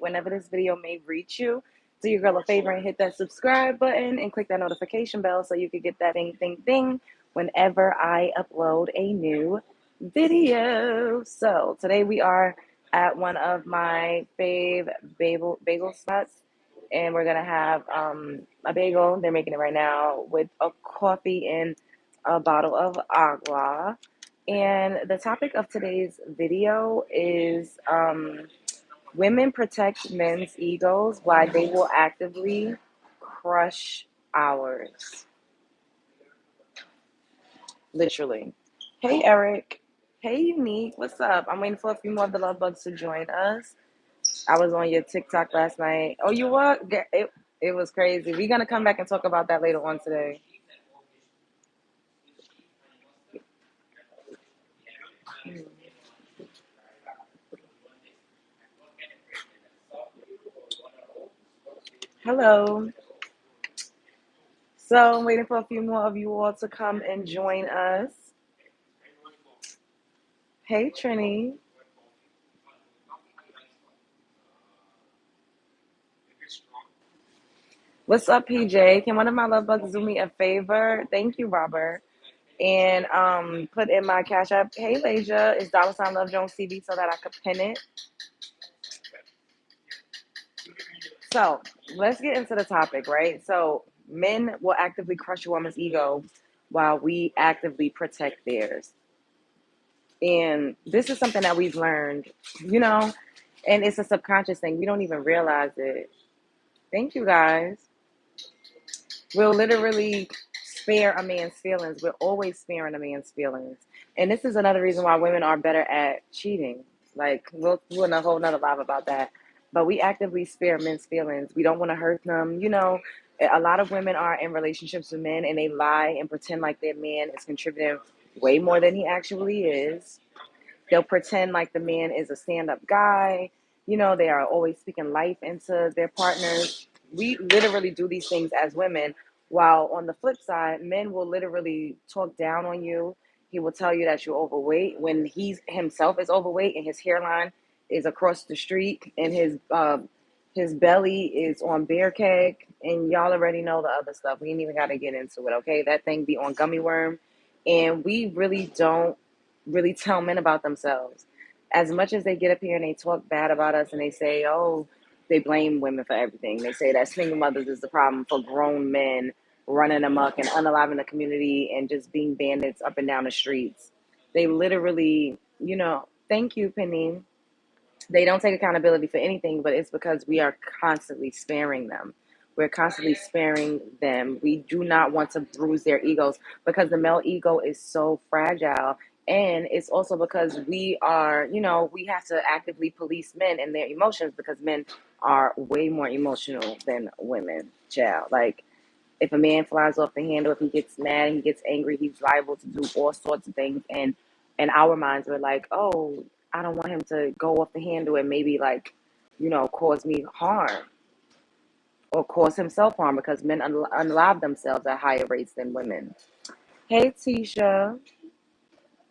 whenever this video may reach you. Do your girl a favor and hit that subscribe button and click that notification bell so you can get that ding, ding, ding whenever I upload a new video. So today we are at one of my bagel spots, and we're gonna have a bagel. They're making it right now with a coffee and a bottle of agua. And the topic of today's video is women protect men's egos while they will actively crush ours. Literally. Hey, Eric. Hey, Unique. What's up? I'm waiting for a few more of the love bugs to join us. I was on your TikTok last night. Oh, you what? It was crazy. We're going to come back and talk about that later on today. Hello. So I'm waiting for a few more of you all to come and join us. Hey, Trini. What's up, PJ? Can one of my love bugs do me a favor? Thank you, Robert. And put in my Cash App. Hey, Lasia, it's $ Love Jones TV so that I could pin it. So let's get into the topic, right? So men will actively crush a woman's ego while we actively protect theirs. And this is something that we've learned, and it's a subconscious thing. We don't even realize it. Thank you, guys. We'll literally spare a man's feelings. We're always sparing a man's feelings. And this is another reason why women are better at cheating. Like, we'll do a whole nother live about that. But we actively spare men's feelings. We don't want to hurt them. A lot of women are in relationships with men and they lie and pretend like their man is contributing way more than he actually is. They'll pretend like the man is a stand-up guy. They are always speaking life into their partners. We literally do these things as women, while on the flip side, men will literally talk down on you. He will tell you that you're overweight when he himself is overweight and his hairline is across the street and his belly is on bear cake, and y'all already know the other stuff. We ain't even got to get into it, okay? That thing be on gummy worm, and we really don't really tell men about themselves. As much as they get up here and they talk bad about us and they say, oh, they blame women for everything. They say that single mothers is the problem for grown men running amok and unaliving the community and just being bandits up and down the streets. They literally, thank you, Penny. They don't take accountability for anything, but it's because we are constantly sparing them. We're constantly sparing them. We do not want to bruise their egos because the male ego is so fragile. And it's also because we are, we have to actively police men and their emotions because men are way more emotional than women, child. Like, if a man flies off the handle, if he gets mad and he gets angry, he's liable to do all sorts of things. And in our minds, we're like, oh, I don't want him to go off the handle and maybe cause me harm or cause himself harm because men unalive themselves at higher rates than women. Hey, Tisha.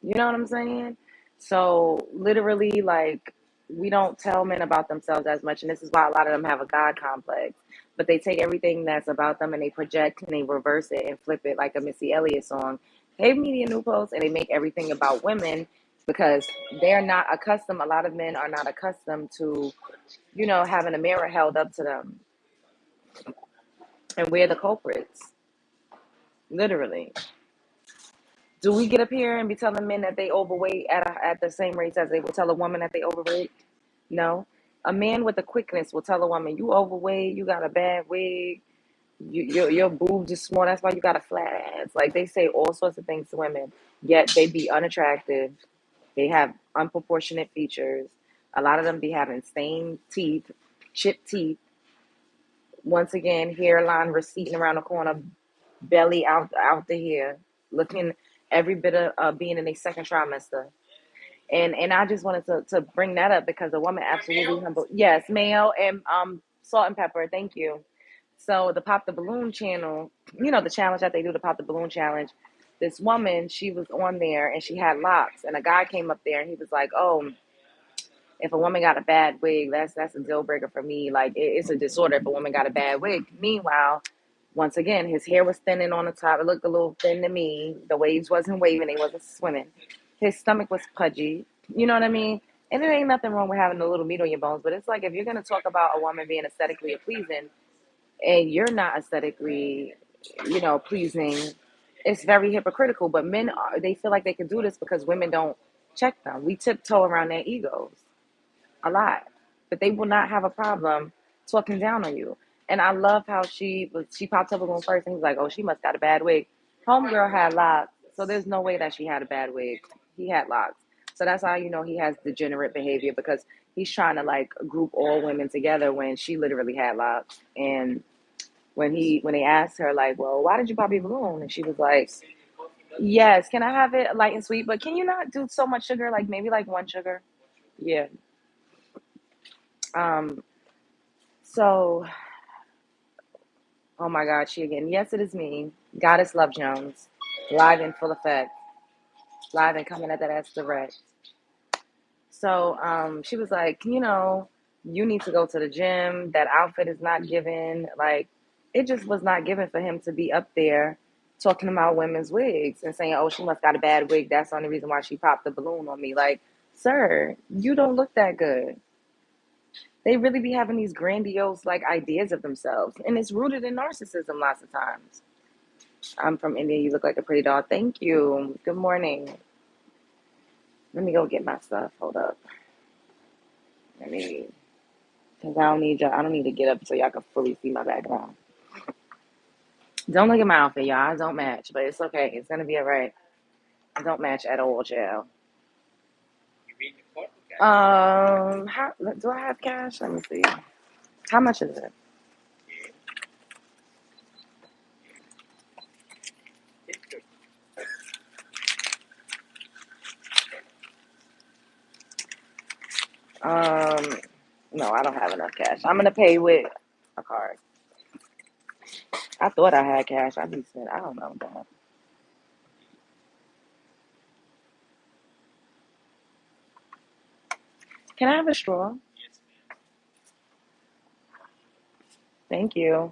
You know what I'm saying? So literally, like, we don't tell men about themselves as much, and this is why a lot of them have a God complex. But they take everything that's about them and they project and they reverse it and flip it like a Missy Elliott song. Hey, Media New Post, and they make everything about women because they're not accustomed. A lot of men are not accustomed to, having a mirror held up to them, and we're the culprits, literally. Do we get up here and be telling men that they overweight at the same rates as they would tell a woman that they overweight? No. A man with a quickness will tell a woman, you overweight, you got a bad wig, your boobs is small, that's why you got a flat ass. Like, they say all sorts of things to women, yet they be unattractive. They have unproportionate features. A lot of them be having stained teeth, chipped teeth. Once again, hairline receding around the corner, belly out the hair, looking every bit of being in a second trimester. And I just wanted to bring that up because the woman absolutely humble. Yes, mayo and salt and pepper. Thank you. So the Pop the Balloon channel, the challenge that they do, the Pop the Balloon challenge. This woman, she was on there and she had locks, and a guy came up there and he was like, "Oh, If a woman got a bad wig, that's a deal breaker for me. Like it's a disorder if a woman got a bad wig. Meanwhile, once again, his hair was thinning on the top. It looked a little thin to me. The waves wasn't waving. They wasn't swimming. His stomach was pudgy. You know what I mean? And there ain't nothing wrong with having a little meat on your bones. But it's like if you're gonna talk about a woman being aesthetically pleasing and you're not aesthetically, pleasing, it's very hypocritical. But men are, they feel like they can do this because women don't check them. We tiptoe around their egos a lot, but they will not have a problem talking down on you. And I love how she popped up on first and he's like, oh, she must got a bad wig. Homegirl had locks, so there's no way that she had a bad wig. He had locks. So that's how you know he has degenerate behavior because he's trying to like group all women together when she literally had locks. And when they asked her like, well, why did you pop your balloon? And she was like, yes, can I have it light and sweet? But can you not do so much sugar? Like maybe like one sugar? Yeah. Um, so oh my God, she again. Yes, it is me, Goddess Love Jones, live in full effect, live and coming at that ass direct. So she was like, you need to go to the gym. That outfit is not given. Like, it just was not given for him to be up there talking about women's wigs and saying, oh, she must got a bad wig. That's the only reason why she popped the balloon on me. Like, sir, you don't look that good. They really be having these grandiose like ideas of themselves, and it's rooted in narcissism lots of times. I'm from India. You look like a pretty doll. Thank you. Good morning. Let me go get my stuff. Hold up. Let me, because I don't need y'all. I don't need to get up so y'all can fully see my background. Don't look at my outfit, y'all. I don't match, but it's okay. It's gonna be alright. I don't match at all, child. How do I have cash? Let me see. How much is it? Um, no, I don't have enough cash. I'm gonna pay with a card. I thought I had cash. I be spent. I don't know, dog. Can I have a straw? Thank you.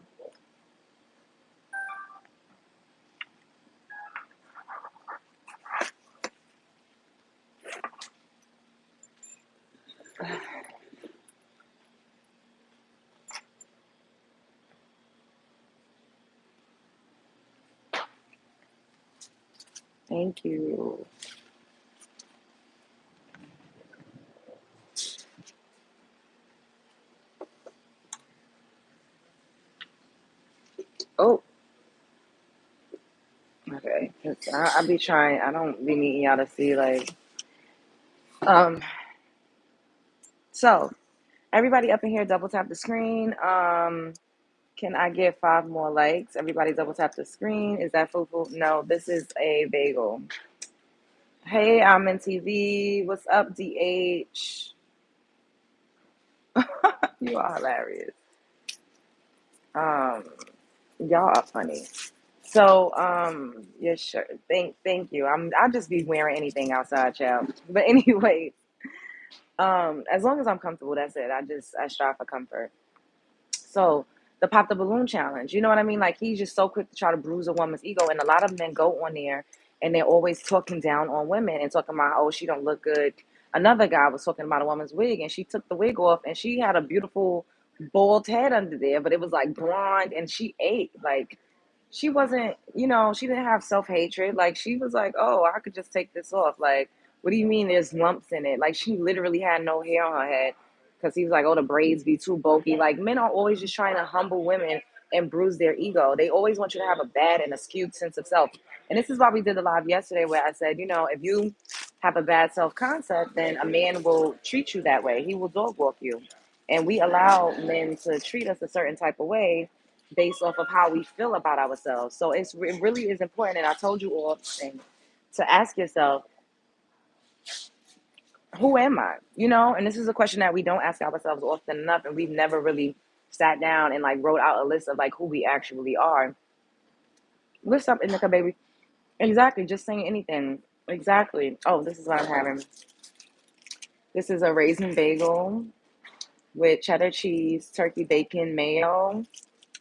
Thank you. Oh, okay. 'Cause I be trying. I don't be needing y'all to see like. Um. So everybody up in here, double tap the screen. Can I get 5 more likes? Everybody double tap the screen. Is that fufu? No, this is a bagel. Hey, I'm in TV. What's up, DH? You are hilarious. Um, y'all are funny. So, yeah, sure. Thank you. I'll just be wearing anything outside, child. But anyway, as long as I'm comfortable, that's it. I strive for comfort. So the pop the balloon challenge, you know what I mean? Like he's just so quick to try to bruise a woman's ego, and a lot of men go on there and they're always talking down on women and talking about, oh, she don't look good. Another guy was talking about a woman's wig, and she took the wig off, and she had a beautiful bald head under there, but it was like blonde, and she ate like she wasn't, she didn't have self hatred. Like she was like, oh, I could just take this off. Like, what do you mean there's lumps in it? Like she literally had no hair on her head because he was like, oh, the braids be too bulky. Like men are always just trying to humble women and bruise their ego. They always want you to have a bad and a skewed sense of self. And this is why we did the live yesterday where I said, if you have a bad self concept, then a man will treat you that way. He will dog walk you. And we allow men to treat us a certain type of way based off of how we feel about ourselves. So it really is important. And I told you all to ask yourself, who am I? And this is a question that we don't ask ourselves often enough. And we've never really sat down and like wrote out a list of like who we actually are. What's up, Indica baby? Exactly. Just saying anything. Exactly. Oh, this is what I'm having. This is a raisin bagel with cheddar cheese, turkey bacon, mayo,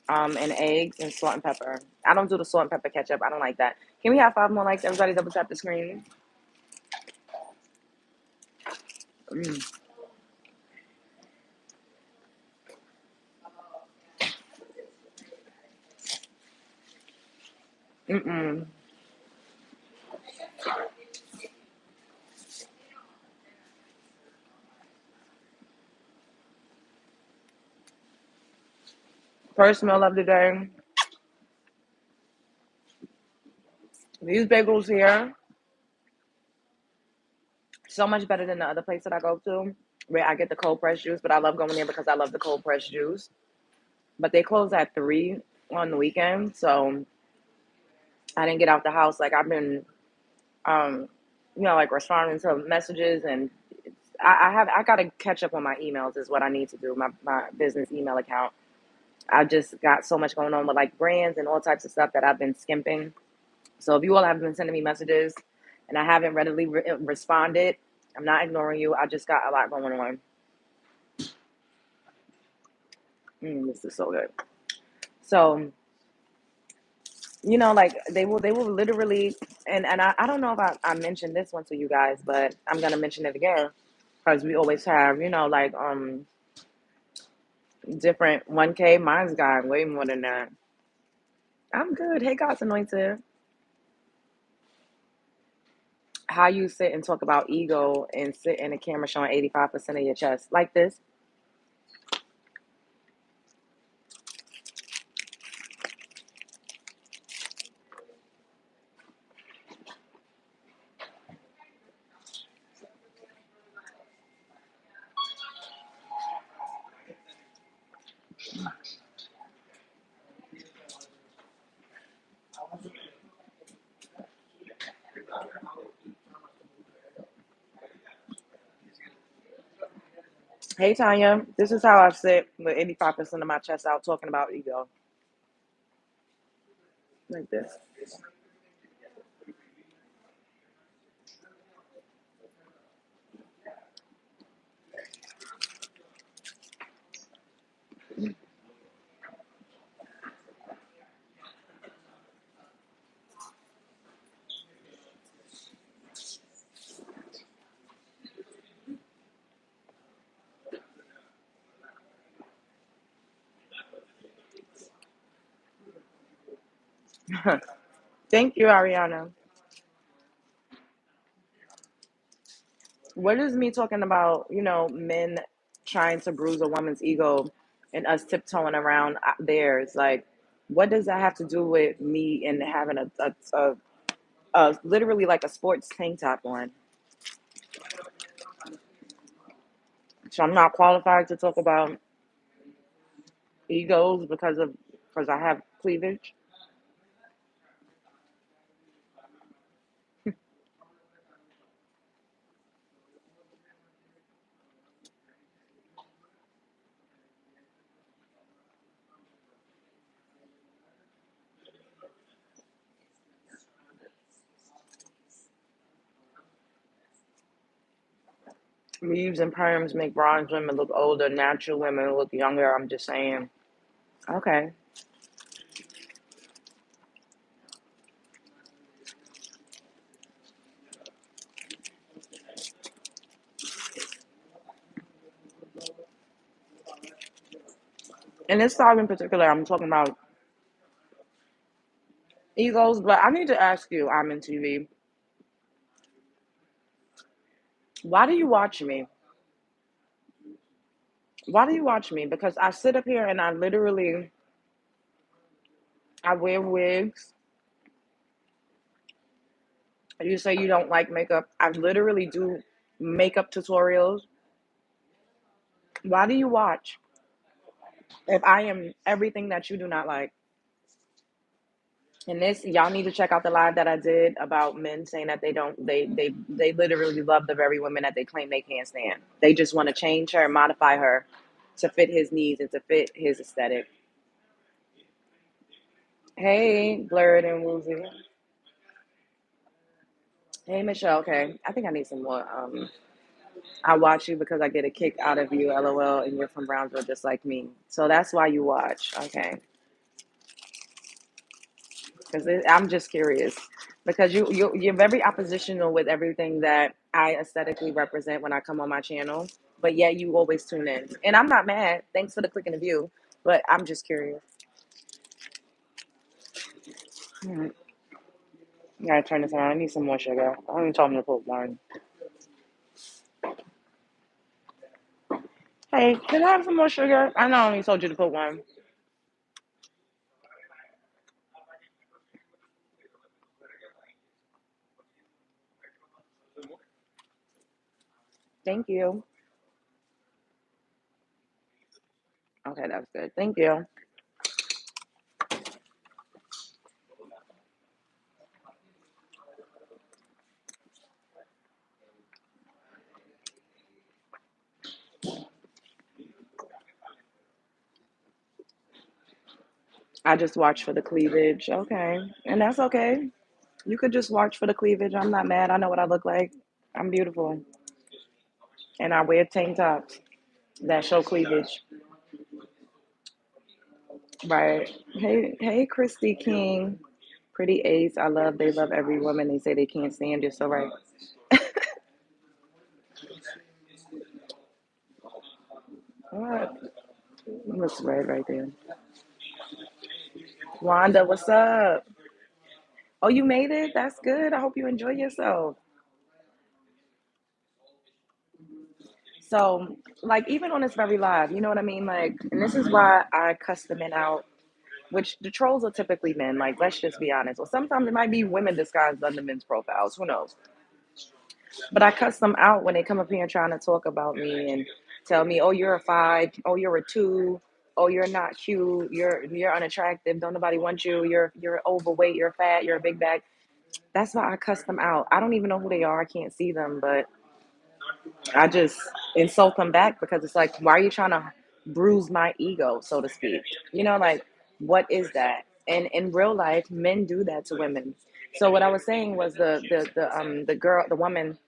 and eggs and salt and pepper. I don't do the salt and pepper ketchup. I don't like that. Can we have 5 more likes? Everybody double tap the screen. Mm. Mm-mm. First meal of the day. These bagels here, so much better than the other place that I go to, where I get the cold pressed juice. But I love going there because I love the cold pressed juice. But they close at 3 on the weekend, so I didn't get out the house. Like I've been, um, like responding to messages, and I gotta catch up on my emails. Is what I need to do. My business email account. I just got so much going on with like brands and all types of stuff that I've been skimping. So if you all have been sending me messages and I haven't readily responded, I'm not ignoring you. I just got a lot going on. This is so good. So like they will literally, and I don't know if I mentioned this one to you guys, but I'm gonna mention it again because we always have like different 1K. Mine's got way more than that. I'm good. Hey, God's anointed. How you sit and talk about ego and sit in a camera showing 85% of your chest like this. Hey, Tanya. This is how I sit with 85% of my chest out talking about ego like this. Thank you, Ariana. What is me talking about, men trying to bruise a woman's ego and us tiptoeing around theirs? Like, what does that have to do with me and having literally like a sports tank top on? So I'm not qualified to talk about egos because I have cleavage. Weaves and perms make bronze women look older, natural women look younger. I'm just saying. Okay. In this style in particular, I'm talking about egos, but I need to ask you, I'm in TV, why do you watch me? Why do you watch me? Because I sit up here and I wear wigs. You say you don't like makeup. I literally do makeup tutorials. Why do you watch if I am everything that you do not like? And this, y'all need to check out the live that I did about men saying that they literally love the very women that they claim they can't stand. They just want to change her and modify her to fit his needs and to fit his aesthetic. Hey, Blurred and Woozy. Hey, Michelle. Okay, I think I need some more. I watch you because I get a kick out of you, LOL, and you're from Brownsville just like me. So that's why you watch. Okay. Because I'm just curious. Because you're very oppositional with everything that I aesthetically represent when I come on my channel. But yet you always tune in. And I'm not mad. Thanks for the click and the view. But I'm just curious. Hmm. I gotta turn this on. I need some more sugar. I only told him to put one. Hey, can I have some more sugar? I know I only told you to put one. Thank you. Okay, that's good. Thank you. I just watch for the cleavage. Okay. And that's okay. You could just watch for the cleavage. I'm not mad. I know what I look like. I'm beautiful. And I wear tank tops that show cleavage. Right. Hey, Christy King. Pretty Ace. They love every woman. They say they can't stand you. So, right. What? Looks right there. Wanda, what's up? Oh, you made it? That's good. I hope you enjoy yourself. So, like, even on this very live, you know what I mean? Like, and this is why I cuss the men out, which the trolls are typically men. Like, let's just be honest. Or sometimes it might be women disguised under men's profiles. Who knows? But I cuss them out when they come up here and trying to talk about me and tell me, oh, you're a five. Oh, you're a two. Oh, you're not cute. You're unattractive. Don't nobody want you. You're overweight. You're fat. You're a big bag. That's why I cuss them out. I don't even know who they are. I can't see them, but I just insult them back because it's like, why are you trying to bruise my ego, so to speak? You know, like, what is that? And in real life, men do that to women. So what I was saying was the girl, the woman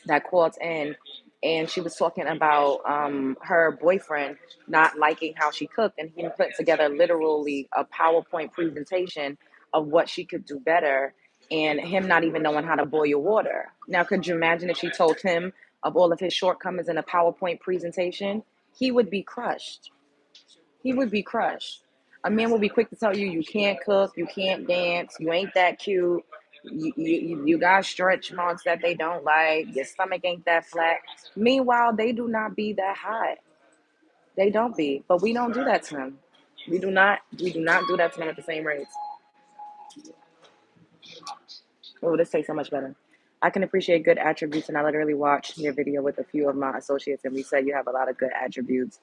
that called in, and she was talking about her boyfriend not liking how she cooked, and he put together literally a PowerPoint presentation of what she could do better, and him not even knowing how to boil water. Now, could you imagine if she told him of all of his shortcomings in a PowerPoint presentation? He would be crushed. He would be crushed. A man will be quick to tell you you can't cook, you can't dance, you ain't that cute, you got stretch marks that they don't like, your stomach ain't that flat. Meanwhile, they do not be that hot. They don't be. But we don't do that to them. We do not do that to them at the same rates. Oh, this tastes so much better. I can appreciate good attributes, and I literally watched your video with a few of my associates, and we said you have a lot of good attributes,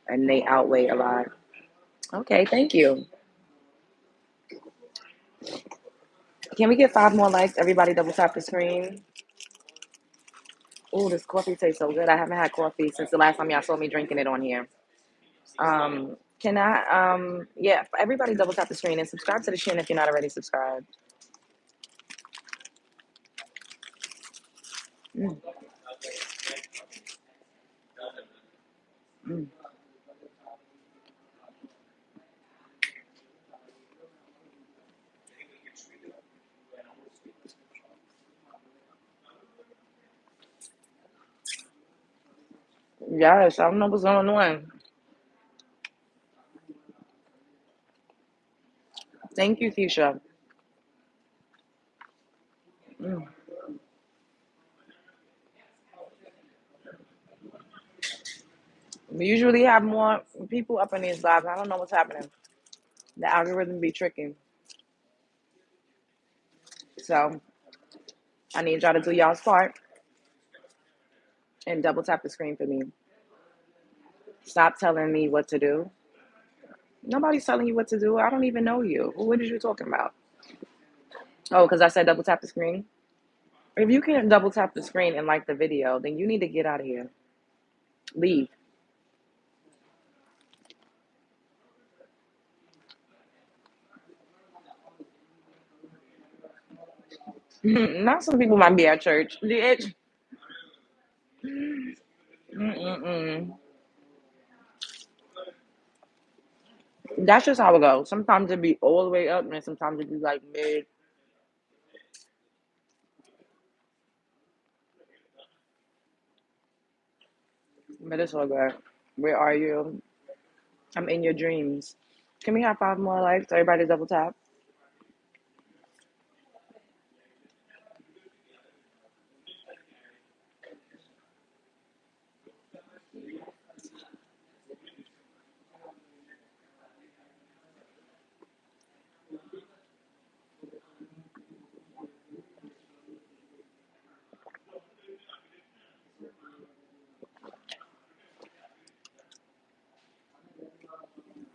and they outweigh a lot. Okay, thank you. Can we get 5 more likes? Everybody double tap the screen. Oh, this coffee tastes so good. I haven't had coffee since the last time y'all saw me drinking it on here. Can I, yeah, everybody double tap the screen and subscribe to the channel if you're not already subscribed. Mm, mm. Yes, I don't know what's going on. Thank you, Keisha. Mm. We usually have more people up in these lives. I don't know what's happening. The algorithm be tricky. So I need y'all to do y'all's part and double tap the screen for me. Stop telling me what to do. Nobody's telling you what to do. I don't even know you. What are you talking about? Oh, because I said double tap the screen. If you can't double tap the screen and like the video, then you need to get out of here. Leave. Not some people might be at church. That's just how it goes. Sometimes it be all the way up, and sometimes it be like mid. But it's all good. Where are you? I'm in your dreams. Can we have 5 more likes? Everybody double tap.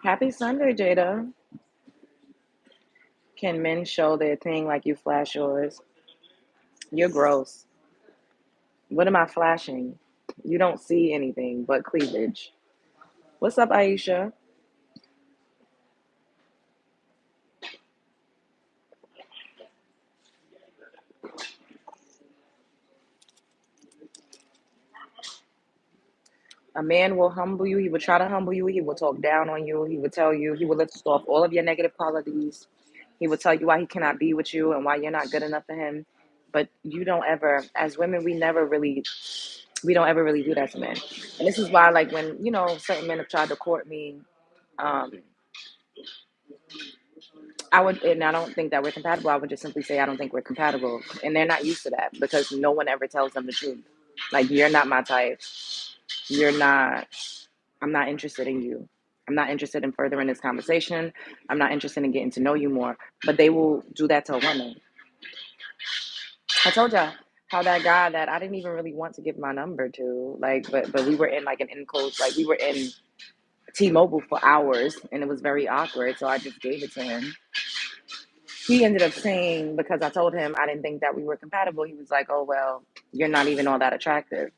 Happy Sunday, Jada. Can men show their thing like you flash yours? You're gross. What am I flashing? You don't see anything but cleavage. What's up, Aisha? A man will humble you. He will try to humble you. He will talk down on you. He will tell you, he will list off all of your negative qualities. He will tell you why he cannot be with you and why you're not good enough for him. But you don't ever, as women, we don't ever really do that to men. And this is why, like, when, certain men have tried to court me, um, and I don't think that we're compatible. I would just simply say, I don't think we're compatible. And they're not used to that because no one ever tells them the truth. Like, you're not my type. You're not, I'm not interested in you. I'm not interested in furthering this conversation. I'm not interested in getting to know you more. But they will do that to a woman. I told y'all how that guy that I didn't even really want to give my number to, like, but we were in like an enclosed, like we were in T-Mobile for hours, and it was very awkward. So I just gave it to him. He ended up saying, because I told him I didn't think that we were compatible, he was like, "Oh well, you're not even all that attractive."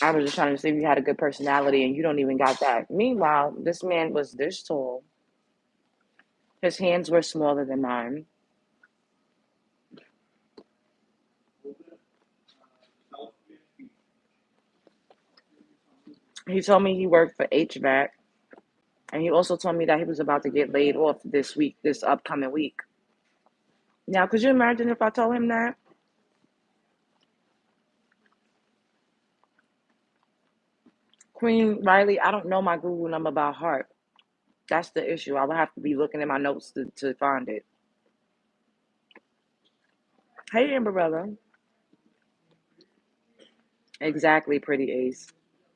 I was just trying to see if you had a good personality, and you don't even got that. Meanwhile, this man was this tall. His hands were smaller than mine. He told me he worked for HVAC, and he also told me that he was about to get laid off this week, this upcoming week. Now, could you imagine if I told him that? Queen Riley, I don't know my Google number by heart. That's the issue. I would have to be looking in my notes to find it. Hey, Amberella. Exactly, pretty ace.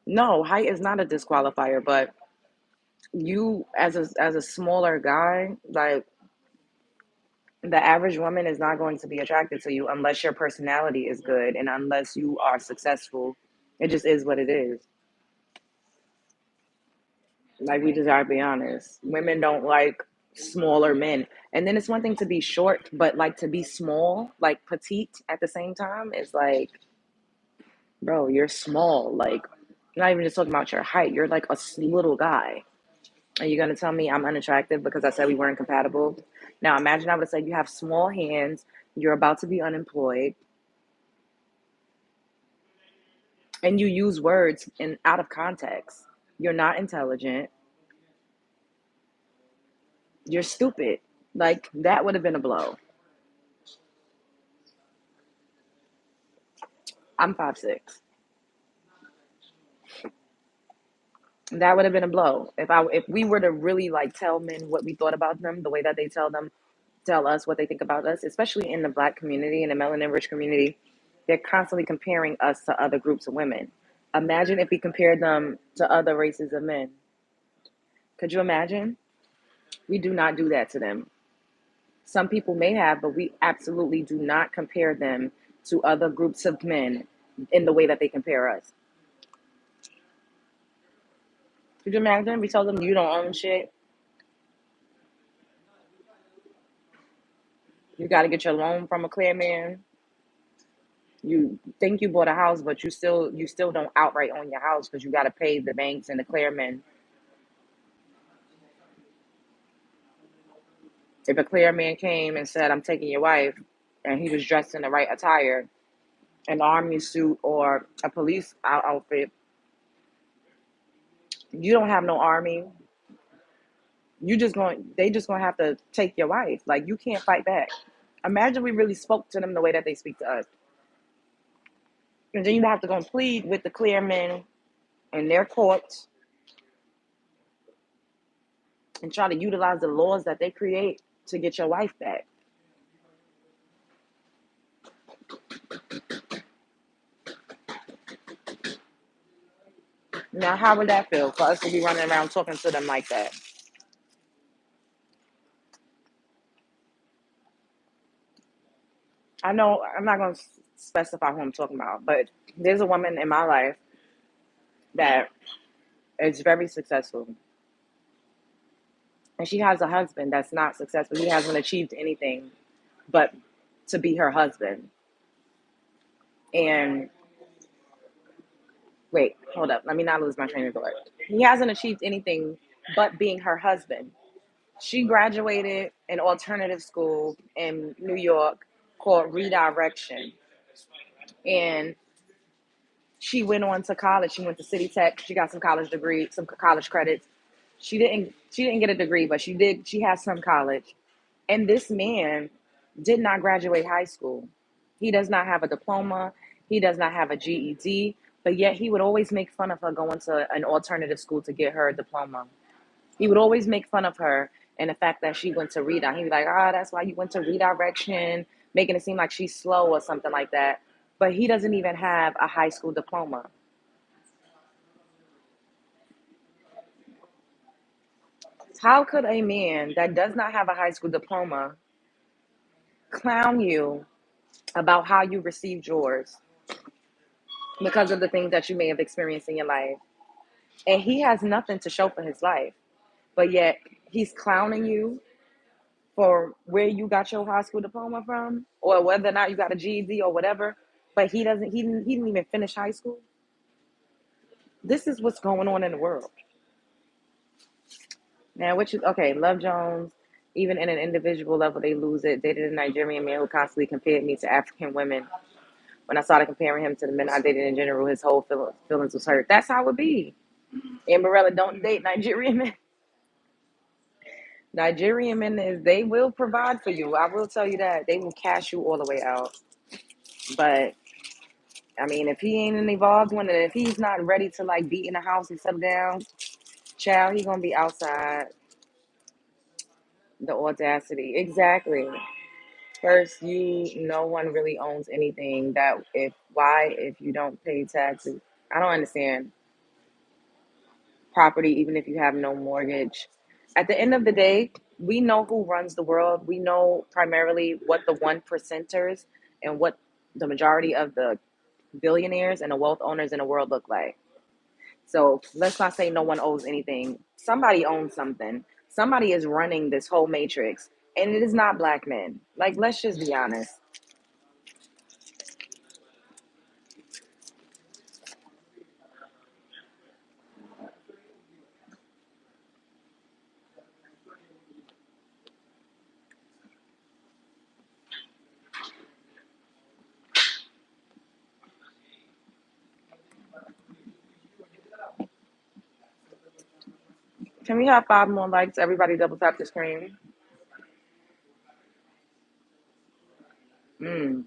No, height is not a disqualifier, but you as a smaller guy, like the average woman is not going to be attracted to you unless your personality is good and unless you are successful. It just is what it is. Like, we just gotta be honest. Women don't like smaller men. And then it's one thing to be short, but like to be small, like petite at the same time is like, bro, you're small. Like, not even just talking about your height. You're like a little guy. Are you gonna tell me I'm unattractive because I said we weren't compatible? Now imagine I would have said you have small hands, you're about to be unemployed, and you use words in out of context. You're not intelligent. You're stupid. Like, that would have been a blow. I'm 5'6". That would have been a blow. If we were to really like tell men what we thought about them, the way that they tell us what they think about us, especially in the black community and the melanin rich community, they're constantly comparing us to other groups of women. Imagine if we compared them to other races of men. Could you imagine? We do not do that to them. Some people may have, but we absolutely do not compare them to other groups of men in the way that they compare us. Could you imagine? We tell them you don't own shit. You got to get your loan from a clear man. You think you bought a house, but you still don't outright own your house because you got to pay the banks and the clearmen. If a clearman came and said, "I'm taking your wife," and he was dressed in the right attire, an army suit or a police outfit, You don't have no army. They just gonna have to take your wife. Like you can't fight back. Imagine we really spoke to them the way that they speak to us. And then you have to go and plead with the clear men in their courts and try to utilize the laws that they create to get your wife back. Now, how would that feel for us to be running around talking to them like that? I know I'm not going to specify who I'm talking about, but there's a woman in my life that is very successful. And she has a husband that's not successful. He hasn't achieved anything but to be her husband. And wait, hold up. Let me not lose my train of thought. He hasn't achieved anything but being her husband. She graduated an alternative school in New York called Redirection. And she went on to college. She went to City Tech. She got some college degree, some college credits. She didn't get a degree, but she has some college. And this man did not graduate high school. He does not have a diploma. He does not have a GED, but yet he would always make fun of her going to an alternative school to get her diploma. He would always make fun of her and the fact that she went to redirect. He'd be like, "Ah, that's why you went to redirection," making it seem like she's slow or something like that. But he doesn't even have a high school diploma. How could a man that does not have a high school diploma clown you about how you received yours because of the things that you may have experienced in your life? And he has nothing to show for his life, but yet he's clowning you for where you got your high school diploma from, or whether or not you got a GED or whatever. But he didn't even finish high school. This is what's going on in the world now. Which is okay. Love Jones, even in an individual level, they lose it. Dated a Nigerian man who constantly compared me to African women. When I started comparing him to the men I dated in general, his whole feelings was hurt. That's how it be. And Morella, don't date Nigerian men. Nigerian men is they will provide for you. I will tell you that they will cash you all the way out. But I mean, if he ain't an evolved one, and if he's not ready to like be in the house and settle down, child, he gonna be outside. The audacity, exactly. First, no one really owns anything. That if you don't pay taxes, I don't understand property, even if you have no mortgage. At the end of the day, we know who runs the world. We know primarily what the one percenters and what the majority of the billionaires and the wealth owners in the world look like. So let's not say no one owes anything. Somebody owns something. Somebody is running this whole matrix, and it is not black men. Like, let's just be honest. Can we have 5 more likes? Everybody double tap the screen. Mm.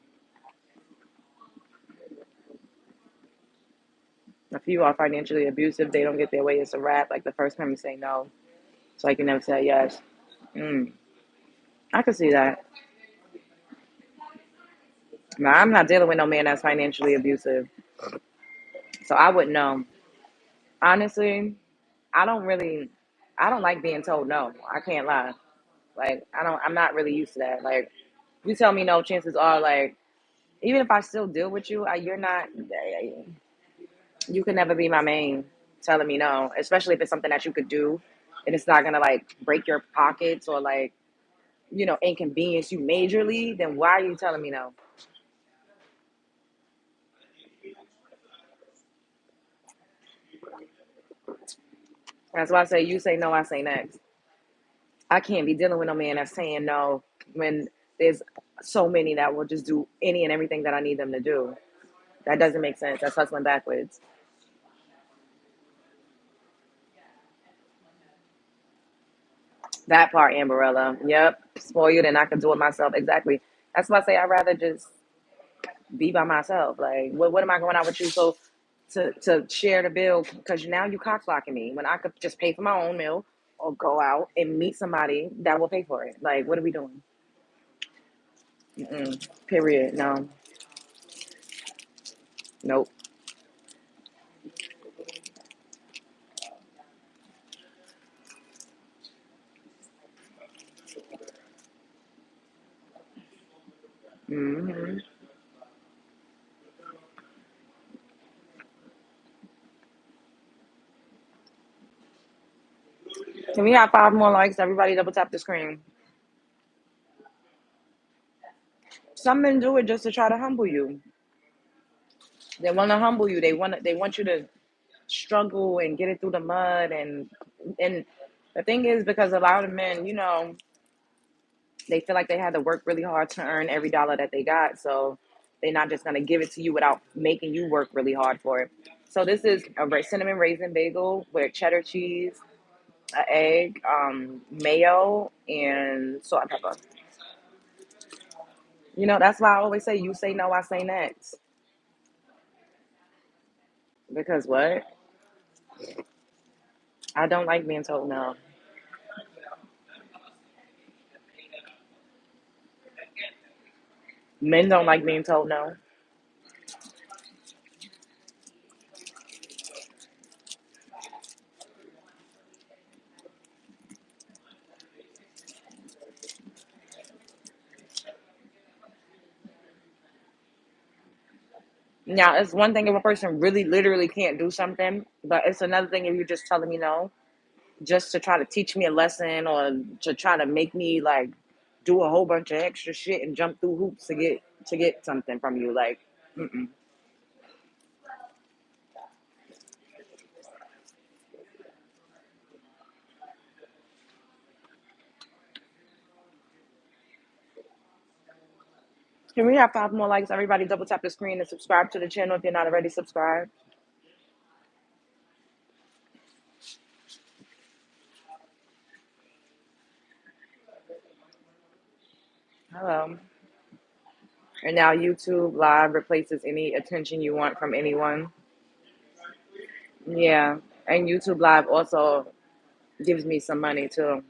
If you are financially abusive, they don't get their way. It's a wrap. Like the first time you say no, so I can never say yes. Mm. I can see that. Now, I'm not dealing with no man that's financially abusive, so I wouldn't know. Honestly, I don't really, I don't like being told no. I can't lie. Like I'm not really used to that. Like you tell me no, chances are like even if I still deal with you, you're not. You could never be my main telling me no, especially if it's something that you could do, and it's not gonna like break your pockets or like inconvenience you majorly. Then why are you telling me no? That's why I say you say no, I say next. I can't be dealing with no man that's saying no when there's so many that will just do any and everything that I need them to do. That doesn't make sense. That's hustling backwards. That part, Amberella. Yep. Spoiled and I can do it myself. Exactly. That's why I say I'd rather just be by myself. Like, what am I going out with you so to share the bill? Because now you cock blocking me when I could just pay for my own meal or go out and meet somebody that will pay for it. Like, what are we doing? Mm-mm. Period. No. Nope. Hmm. Can we have 5 more likes? Everybody double tap the screen. Some men do it just to try to humble you. They want to humble you. They want you to struggle and get it through the mud and the thing is because a lot of men, they feel like they had to work really hard to earn every dollar that they got. So they're not just gonna give it to you without making you work really hard for it. So this is a cinnamon raisin bagel with cheddar cheese, an egg, mayo, and salt and pepper. That's why I always say you say no, I say next. Because what? I don't like being told no. Men don't like being told no. Now, it's one thing if a person really literally can't do something, but it's another thing if you're just telling me no, just to try to teach me a lesson or to try to make me like do a whole bunch of extra shit and jump through hoops to get something from you. Like, mm-mm. Can we have 5 more likes? Everybody double tap the screen and subscribe to the channel if you're not already subscribed. Hello. And now YouTube Live replaces any attention you want from anyone. Yeah. And YouTube Live also gives me some money too.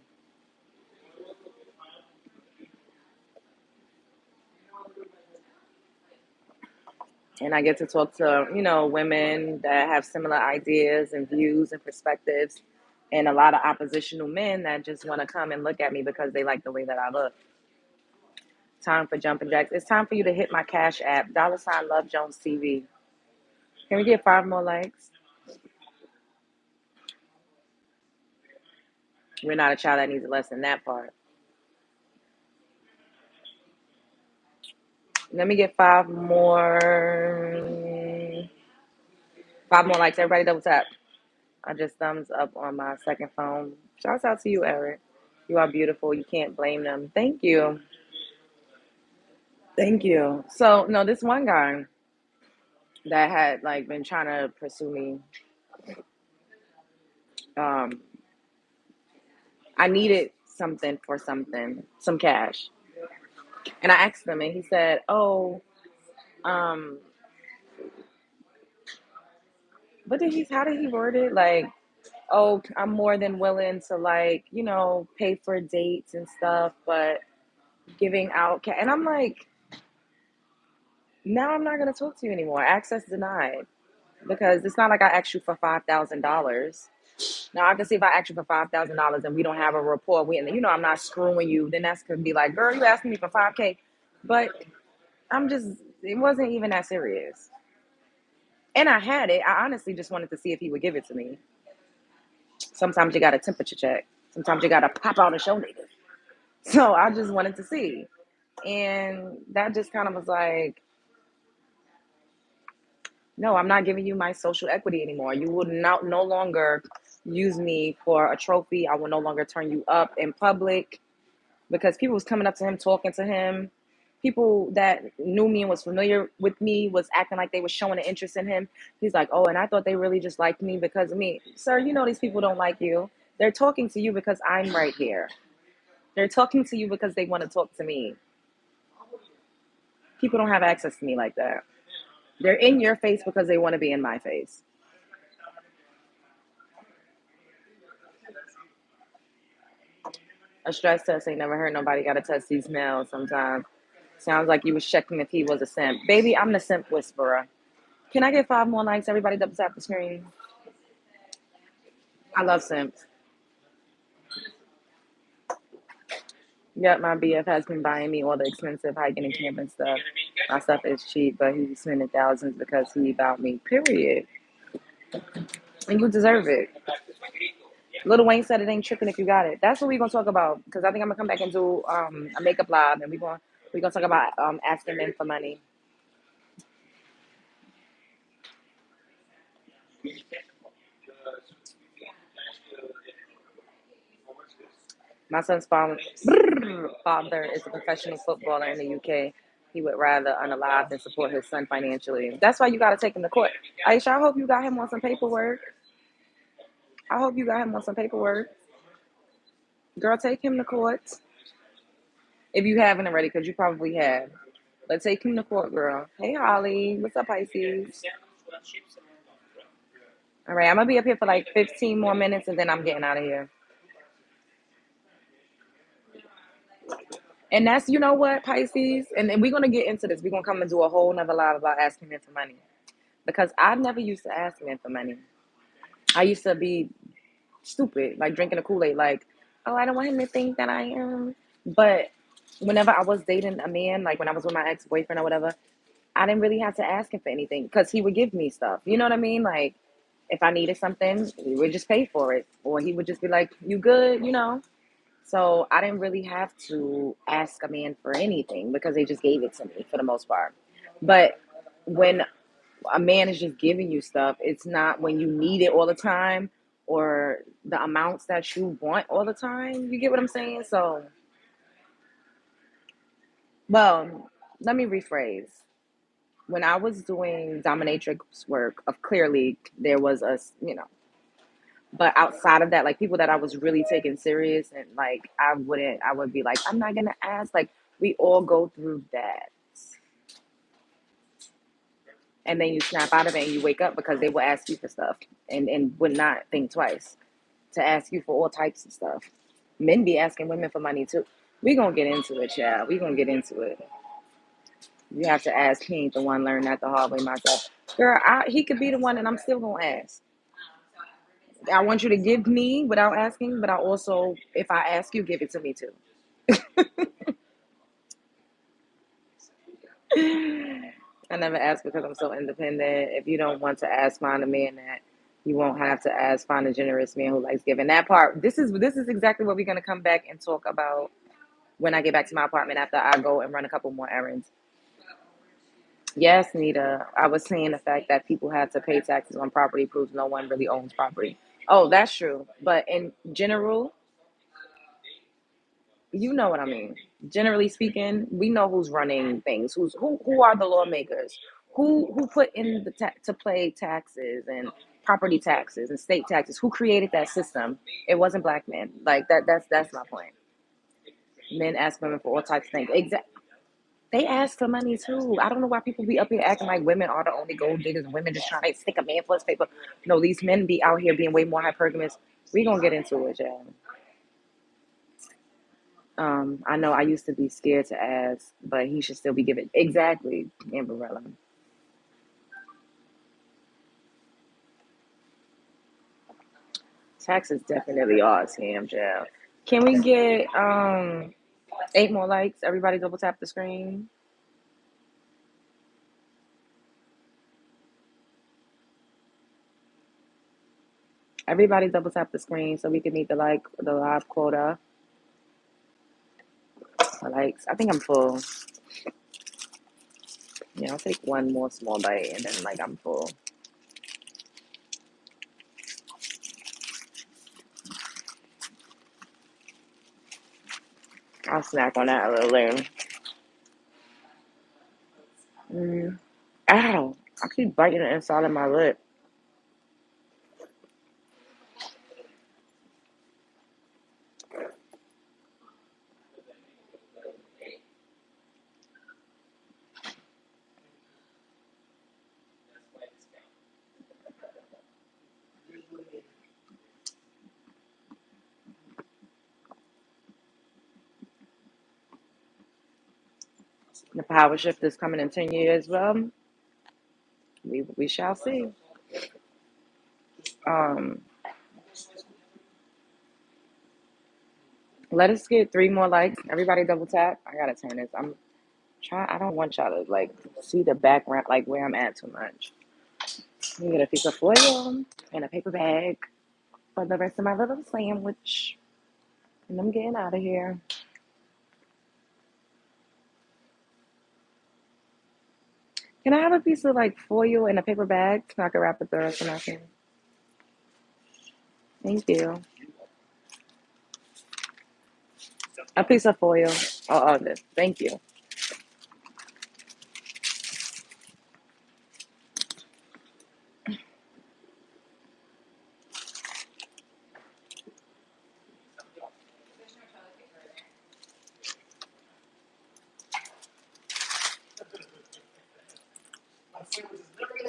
And I get to talk to, women that have similar ideas and views and perspectives, and a lot of oppositional men that just want to come and look at me because they like the way that I look. Time for jumping jacks. It's time for you to hit my Cash App, $ Love Jones TV. Can we get 5 more likes? We're not a child that needs a lesson. That part. Let me get 5 more likes. Everybody double tap. I just thumbs up on my second phone. Shouts out to you, Eric. You are beautiful. You can't blame them. Thank you. Thank you. So no, this one guy that had like been trying to pursue me, um, I needed something for something, some cash. And I asked him and he said, "Oh, um, how did he word it? Like, oh, I'm more than willing to like, pay for dates and stuff, but giving out cash." And I'm like, now I'm not gonna talk to you anymore. Access denied. Because it's not like I asked you for $5,000. Now I can see if I ask you for $5,000 and we don't have a rapport, I'm not screwing you. Then that's gonna be like, girl, you asking me for 5K, but it wasn't even that serious. And I had it. I honestly just wanted to see if he would give it to me. Sometimes you got to temperature check. Sometimes you got to pop out and show niggas. So I just wanted to see, and that just kind of was like, no, I'm not giving you my social equity anymore. You will no longer use me for a trophy. I will no longer turn you up in public because people was coming up to him, talking to him. People that knew me and was familiar with me was acting like they were showing an interest in him. He's like, oh, and I thought they really just liked me because of me. Sir, these people don't like you. They're talking to you because I'm right here. They're talking to you because they want to talk to me. People don't have access to me like that. They're in your face because they want to be in my face. A stress test ain't never hurt nobody. Got to test these males sometimes. Sounds like you was checking if he was a simp. Baby, I'm the simp whisperer. Can I get 5 more likes? Everybody double tap the screen. I love simps. Yep, my BF has been buying me all the expensive hiking and camping stuff. My stuff is cheap, but he's spending thousands because he about me. Period. And you deserve it. Lil Wayne said it ain't tripping if you got it. That's what we're gonna talk about. Because I think I'm gonna come back and do a makeup live, and we're gonna talk about asking men for money. My son's father is a professional footballer in the UK. He would rather unalive than support his son financially. That's why you gotta take him to court. Aisha, I hope you got him on some paperwork. I hope you got him on some paperwork. Girl, take him to court. If you haven't already, because you probably have. But take him to court, girl. Hey, Holly. What's up, Pisces? All right, I'm going to be up here for like 15 more minutes, and then I'm getting out of here. And that's, you know what, Pisces? And we're going to get into this. We're going to come and do a whole nother live about asking men for money. Because I never used to ask men for money. I used to be stupid, like drinking a Kool-Aid, like, oh, I don't want him to think that I am. But whenever I was dating a man, like when I was with my ex-boyfriend or whatever, I didn't really have to ask him for anything because he would give me stuff. You know what I mean? Like, if I needed something, he would just pay for it. Or he would just be like, you good, you know? So I didn't really have to ask a man for anything because they just gave it to me for the most part. But when a man is just giving you stuff, it's not when you need it all the time or the amounts that you want all the time. You get what I'm saying? So, well, let me rephrase. When I was doing dominatrix work, of clearly there was but outside of that, like people that I was really taking serious and like I would be like, I'm not gonna ask. Like we all go through that. And then you snap out of it and you wake up because they will ask you for stuff and would not think twice to ask you for all types of stuff. Men be asking women for money too. We gonna get into it, child. We gonna get into it. You have to ask. He ain't the one learn that the hard way myself. Girl, he could be the one and I'm still gonna ask. I want you to give me without asking, but I also, if I ask you, give it to me too. I never ask because I'm so independent. If you don't want to ask, find a man that you won't have to ask. Find a generous man who likes giving. That part. This is exactly what we're gonna come back and talk about when I get back to my apartment after I go and run a couple more errands. Yes, Nita. I was saying the fact that people had to pay taxes on property proves no one really owns property. Oh, that's true. But in general, you know what I mean. Generally speaking, we know who's running things. Who are the lawmakers? Who put in to play taxes and property taxes and state taxes? Who created that system? It wasn't black men. Like that. That's my point. Men ask women for all types of things. Exactly. They ask for money too. I don't know why people be up here acting like women are the only gold diggers and women just trying to stick a man for his paper. No, these men be out here being way more hypergamous. We gonna get into it, y'all. I know I used to be scared to ask, but he should still be given. Exactly, Amberella. Taxes definitely are a scam, jail. Can we get 8 more likes? Everybody double tap the screen. Everybody double tap the screen so we can meet the live quota. Likes. I think I'm full. Yeah, I'll take one more small bite and then I'm full. I'll snack on that a little later. Ow! I keep biting the inside of my lip. The power shift is coming in 10 years. Well, we shall see. Um, let us get 3 more likes. Everybody double tap. I gotta turn this. I'm trying. I don't want y'all to like see the background, like where I'm at too much. Let me get a piece of foil and a paper bag for the rest of my little sandwich. And I'm getting out of here. Can I have a piece of like foil and a paper bag so I can wrap it the rest of my thing? Thank you. A piece of foil. Oh, this. Thank you.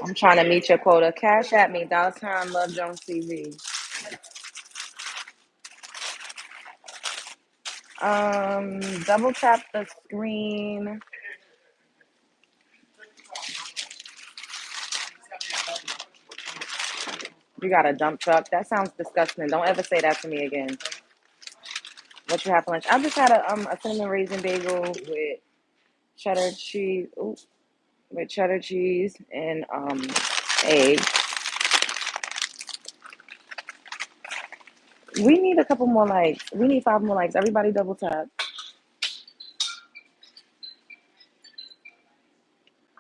I'm trying to meet your quota. Cash at me. $, Love Jones TV. Double tap the screen. You got a dump truck. That sounds disgusting. Don't ever say that to me again. What you have for lunch? I just had a cinnamon raisin bagel with cheddar cheese. Ooh, with cheddar cheese and egg. We need a couple more likes. We need 5 more likes. Everybody double tap.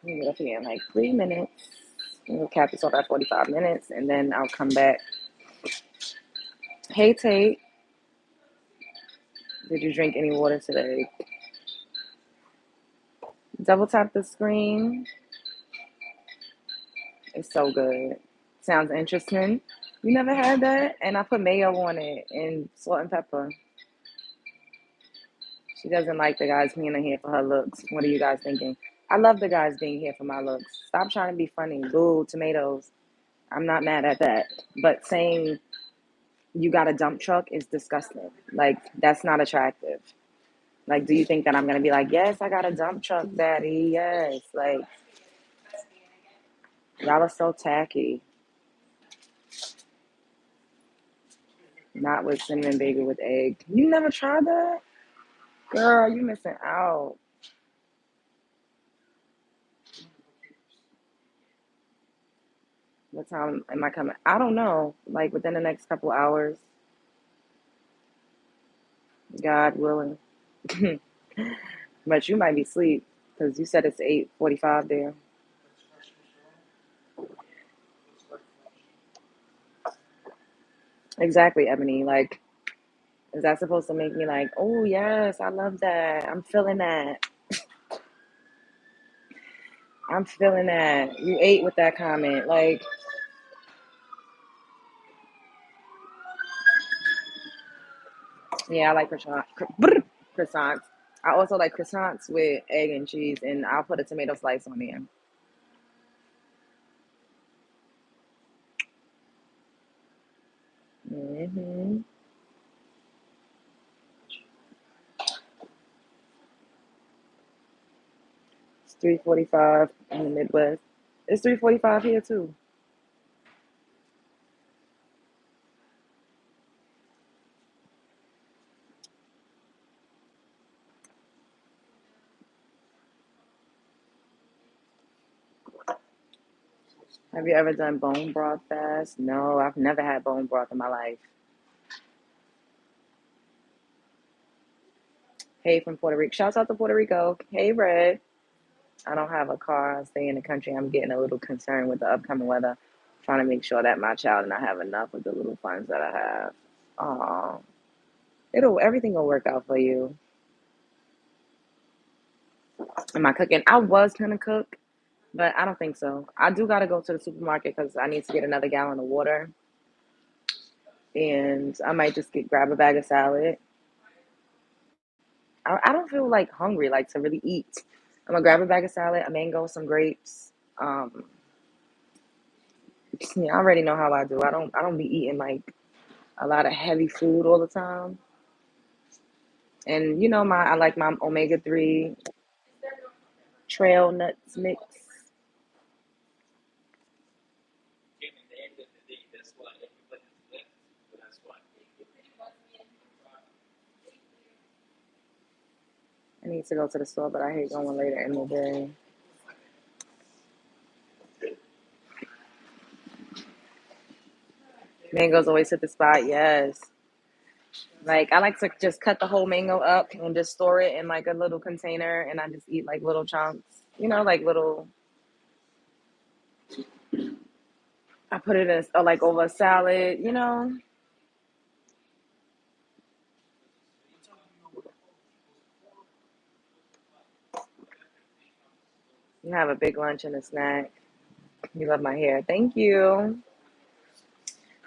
We get up here in like 3 minutes. We'll cap this off at 45 minutes, and then I'll come back. Hey Tate, did you drink any water today? Double tap the screen. It's so good. Sounds interesting. You never had that? And I put mayo on it and salt and pepper. She doesn't like the guys being in here for her looks. What are you guys thinking? I love the guys being here for my looks. Stop trying to be funny. Boo, tomatoes. I'm not mad at that. But saying you got a dump truck is disgusting. Like, that's not attractive. Like, do you think that I'm going to be like, yes, I got a dump truck, daddy. Yes. Like, y'all are so tacky. Not with cinnamon bagel with egg. You never tried that? Girl, you missing out. What time am I coming? I don't know. Like within the next couple hours, God willing. But you might be asleep because you said it's 8:45 there. Exactly, Ebony. Like, is that supposed to make me like, oh yes, I love that. I'm feeling that. I'm feeling that. You ate with that comment. Like, yeah, I like croissants. I also like croissants with egg and cheese, and I'll put a tomato slice on there. Hmm. It's 3:45 in the Midwest. It's 3:45 here too. Have you ever done bone broth fast? No, I've never had bone broth in my life. Hey, from Puerto Rico. Shouts out to Puerto Rico. Hey, Red. I don't have a car. I stay in the country. I'm getting a little concerned with the upcoming weather. Trying to make sure that my child and I have enough with the little funds that I have. Oh, everything will work out for you. Am I cooking? I was gonna cook, but I don't think so. I do gotta go to the supermarket because I need to get another gallon of water, and I might just grab a bag of salad. I don't feel like hungry, like to really eat. I'm gonna grab a bag of salad, a mango, some grapes. Um, yeah, I already know how I do. I don't be eating like a lot of heavy food all the time. And you know I like my omega 3. trail nuts mix. I need to go to the store, but I hate going later in the day. Mangoes always hit the spot, yes. Like I like to just cut the whole mango up and just store it in like a little container, and I just eat like little chunks. Like little. I put it in like over a salad. You have a big lunch and a snack. You love my hair. Thank you.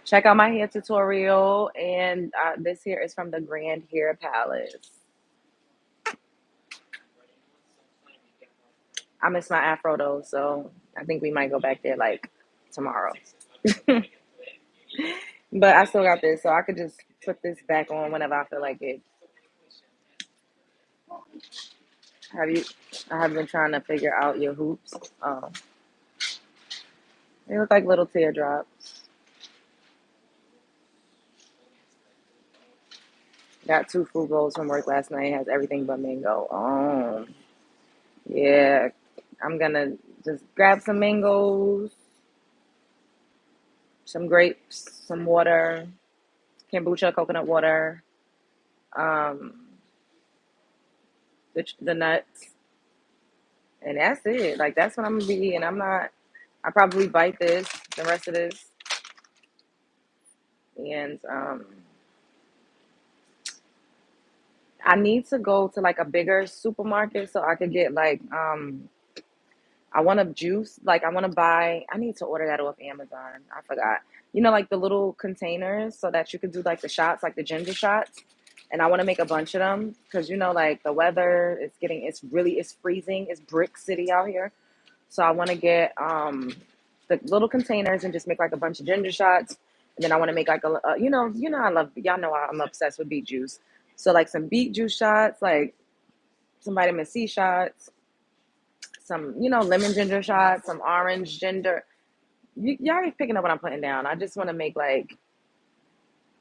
Check out my hair tutorial, and this hair is from the Grand Hair Palace. I miss my afro though, so I think we might go back there like tomorrow. But I still got this, so I could just put this back on whenever I feel like it. Have you? I have been trying to figure out your hoops. They look like little teardrops. Got 2 food bowls from work last night. Has everything but mango. Yeah. I'm gonna just grab some mangoes, some grapes, some water, kombucha, coconut water, um, the nuts, and that's it. Like that's what I'm gonna be eating. I'm not. I probably bite the rest of this, and I need to go to like a bigger supermarket so I could get like I want to juice. Like I want to buy. I need to order that off Amazon. I forgot. Like the little containers so that you could do like the shots, like the ginger shots. And I want to make a bunch of them because like the weather is it's freezing. It's brick city out here. So I want to get the little containers and just make like a bunch of ginger shots. And then I want to make like I love y'all know I'm obsessed with beet juice. So like some beet juice shots, like some vitamin C shots, some lemon ginger shots, some orange ginger. Y'all already picking up what I'm putting down. I just want to make like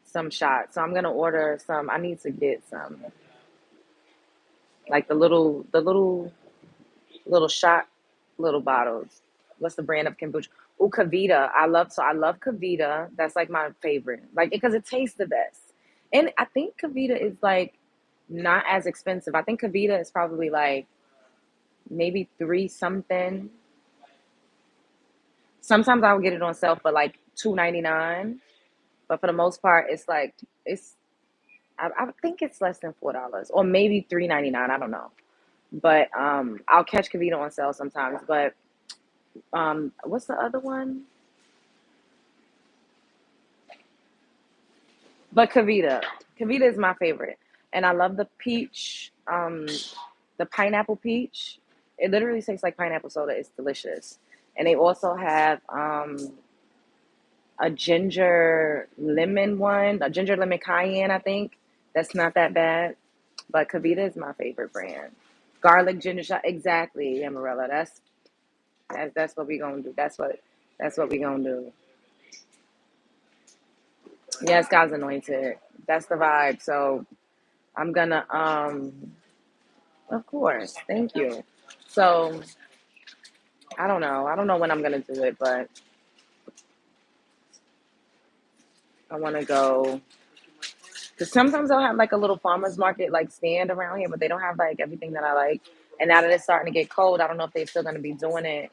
some shots. So I'm gonna order some. I need to get some like the little shot little bottles. What's the brand of kombucha? Oh, Kavita. I love Kavita. That's like my favorite. Like because it tastes the best. And I think Kavita is like not as expensive. I think Kavita is probably like maybe 3 something. Sometimes I'll get it on sale for like 2.99, but for the most part, it's like it's. I think it's less than $4 or maybe 3.99. I don't know, but I'll catch Kavita on sale sometimes. But what's the other one? But Kavita is my favorite, and I love the peach, the pineapple peach. It literally tastes like pineapple soda. It's delicious, and they also have a ginger lemon one, a ginger lemon cayenne, I think. That's not that bad. But Kavita is my favorite brand. Garlic ginger shot, exactly, Amarella. That's what we gonna do. That's what we gonna do. Yes, God's anointed. That's the vibe. So I'm gonna of course. Thank you. So I don't know. I don't know when I'm gonna do it, but I wanna go. Because sometimes they'll have like a little farmer's market like stand around here, but they don't have like everything that I like. And now that it's starting to get cold, I don't know if they're still going to be doing it,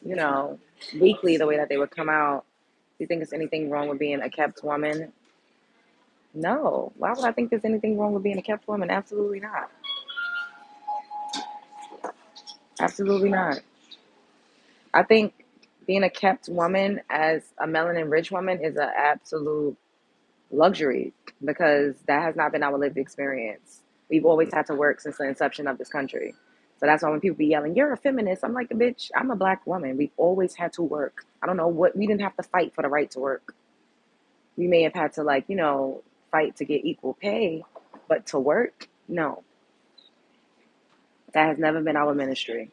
you know, weekly the way that they would come out. Do you think there's anything wrong with being a kept woman? No. Why would I think there's anything wrong with being a kept woman? Absolutely not. Absolutely not. I think being a kept woman as a melanin rich woman is an absolute luxury because that has not been our lived experience. We've always had to work since the inception of this country. So that's why when people be yelling, "You're a feminist," I'm like, "Bitch, I'm a black woman. We've always had to work. I don't know what we didn't have to fight for the right to work. We may have had to like, fight to get equal pay, but to work, no." That has never been our ministry.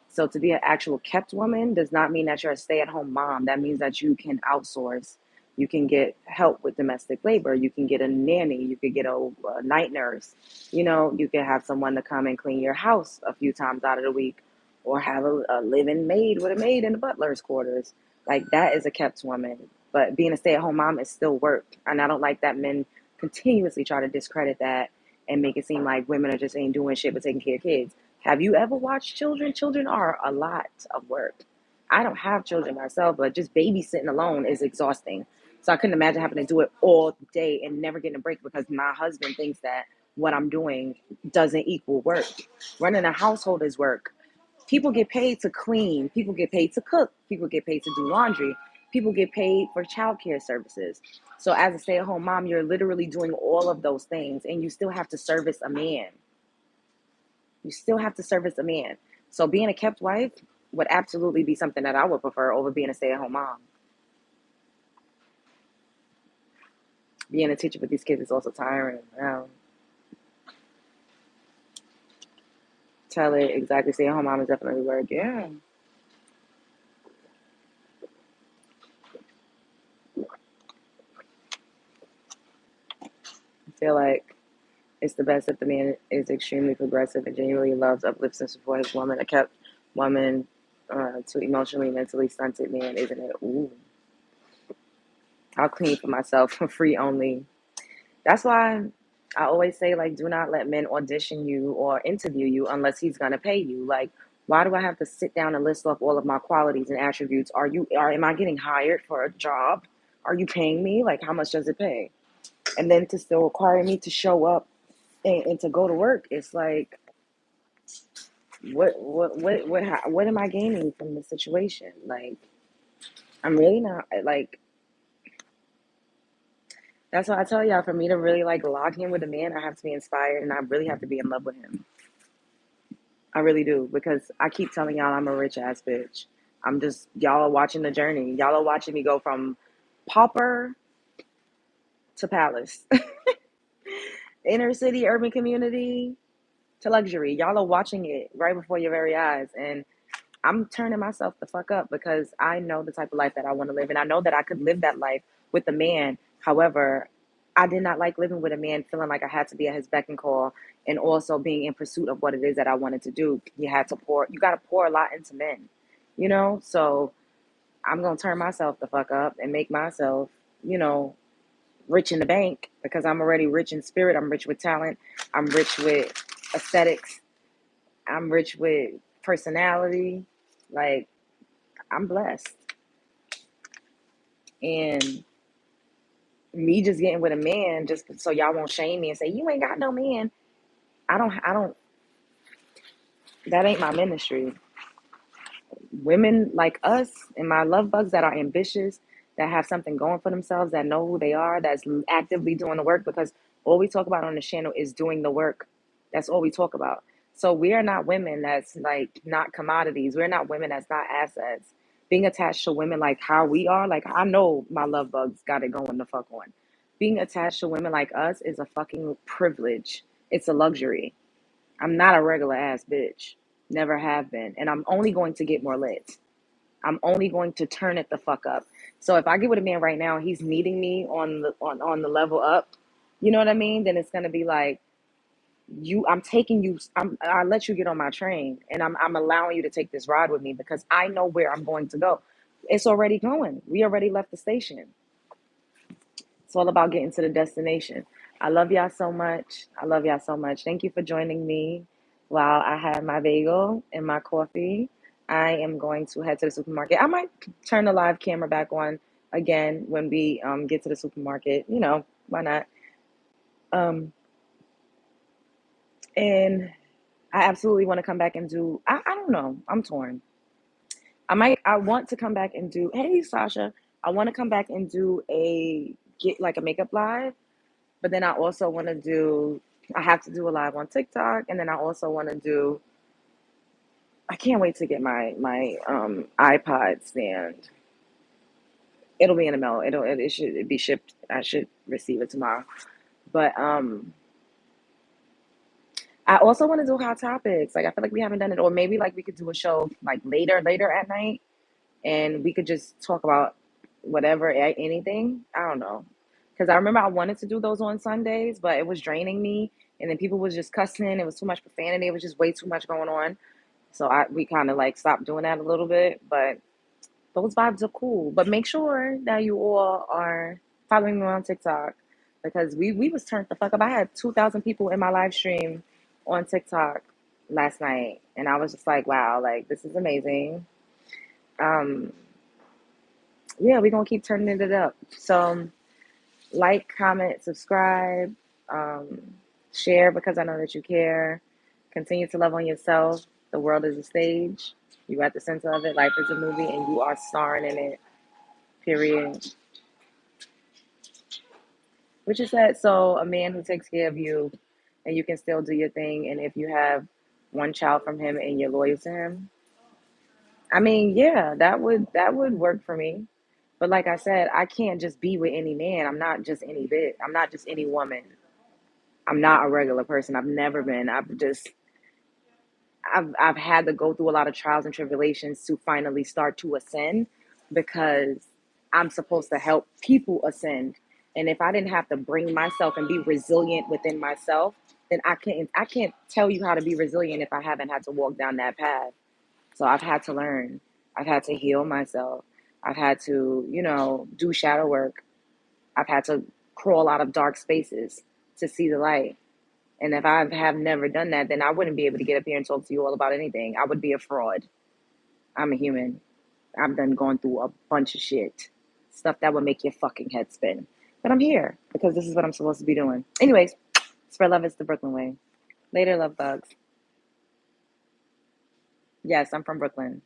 So to be an actual kept woman does not mean that you're a stay-at-home mom. That means that you can outsource. You can get help with domestic labor. You can get a nanny. You could get a night nurse. You know, you can have someone to come and clean your house a few times out of the week, or have a living maid with a maid in the butler's quarters. Like that is a kept woman. But being a stay-at-home mom is still work, and I don't like that men continuously try to discredit that and make it seem like women are just ain't doing shit but taking care of kids. Have you ever watched children? Children are a lot of work. I don't have children myself, but just babysitting alone is exhausting. So I couldn't imagine having to do it all day and never getting a break because my husband thinks that what I'm doing doesn't equal work. Running a household is work. People get paid to clean, people get paid to cook, people get paid to do laundry, people get paid for childcare services. So as a stay-at-home mom, you're literally doing all of those things and you still have to service a man. You still have to service a man. So being a kept wife would absolutely be something that I would prefer over being a stay-at-home mom. Being a teacher with these kids is also tiring. Tell it exactly. Stay-at-home mom is definitely work. Yeah. I feel like it's the best if the man is extremely progressive and genuinely loves, uplifts, and supports his woman. A kept woman to emotionally, mentally stunted man, isn't it? Ooh. I'll clean for myself for free only. That's why I always say, like, do not let men audition you or interview you unless he's gonna pay you. Like, why do I have to sit down and list off all of my qualities and attributes? Am I getting hired for a job? Are you paying me? Like, how much does it pay? And then to still require me to show up and to go to work, it's like, what am I gaining from the situation? Like, I'm really not like. That's why I tell y'all, for me to really like lock in with a man, I have to be inspired and I really have to be in love with him. I really do because I keep telling y'all I'm a rich ass bitch. I'm just y'all are watching the journey. Y'all are watching me go from pauper to palace, inner city, urban community to luxury. Y'all are watching it right before your very eyes, and I'm turning myself the fuck up because I know the type of life that I want to live, and I know that I could live that life with a man. However, I did not like living with a man feeling like I had to be at his beck and call, and also being in pursuit of what it is that I wanted to do. You got to pour a lot into men, you know. So I'm gonna turn myself the fuck up and make myself, you know, rich in the bank because I'm already rich in spirit. I'm rich with talent. I'm rich with aesthetics. I'm rich with personality. Like, I'm blessed. And me just getting with a man just so y'all won't shame me and say, you ain't got no man. I don't, that ain't my ministry. Women like us and my love bugs that are ambitious, that have something going for themselves, that know who they are, that's actively doing the work because all we talk about on the channel is doing the work. That's all we talk about. So we are not women that's like not commodities. We're not women that's not assets. Being attached to women like how we are, like I know my love bugs got it going the fuck on. Being attached to women like us is a fucking privilege. It's a luxury. I'm not a regular ass bitch. Never have been. And I'm only going to get more lit. I'm only going to turn it the fuck up. So if I get with a man right now, he's meeting me on the level up, you know what I mean? Then it's gonna be like I'm taking you I let you get on my train and I'm allowing you to take this ride with me because I know where I'm going to go. It's already going. We already left the station. It's all about getting to the destination. I love y'all so much. I love y'all so much. Thank you for joining me while I had my bagel and my coffee. I am going to head to the supermarket. I might turn the live camera back on again when we get to the supermarket. You know, why not? Um, and I absolutely want to come back and do, I don't know. I'm torn. I want to come back and do, hey, Sasha, I want to come back and do get like a makeup live. But then I also want to I have to do a live on TikTok. And then I also want to I can't wait to get my iPod stand. It'll be in the mail. It should be shipped. I should receive it tomorrow. But I also want to do hot topics. Like I feel like we haven't done it, or maybe like we could do a show like later at night, and we could just talk about whatever, anything. I don't know, because I remember I wanted to do those on Sundays, but it was draining me, and then people was just cussing. It was too much profanity. It was just way too much going on. So we kind of like stopped doing that a little bit, but those vibes are cool. But make sure that you all are following me on TikTok because we was turned the fuck up. I had 2,000 people in my live stream on TikTok last night, and I was just like, wow, like this is amazing. Um, yeah, we're gonna keep turning it up. So like, comment, subscribe, um, share because I know that you care. Continue to love on yourself. The world is a stage. You at the center of it. Life is a movie, and you are starring in it. Period. Which is that so a man who takes care of you and you can still do your thing and if you have one child from him and you're loyal to him, I mean, yeah, that would work for me. But like I said, I can't just be with any man. I'm not just any bit. I'm not just any woman. I'm not a regular person. I've never been. I've had to go through a lot of trials and tribulations to finally start to ascend because I'm supposed to help people ascend. And if I didn't have to bring myself and be resilient within myself, then I can't tell you how to be resilient if I haven't had to walk down that path. So I've had to learn. I've had to heal myself. I've had to, do shadow work. I've had to crawl out of dark spaces to see the light. And if I have never done that, then I wouldn't be able to get up here and talk to you all about anything. I would be a fraud. I'm a human. I've done gone through a bunch of shit. Stuff that would make your fucking head spin. But I'm here because this is what I'm supposed to be doing. Anyways, spread love is the Brooklyn way. Later, love bugs. Yes, I'm from Brooklyn.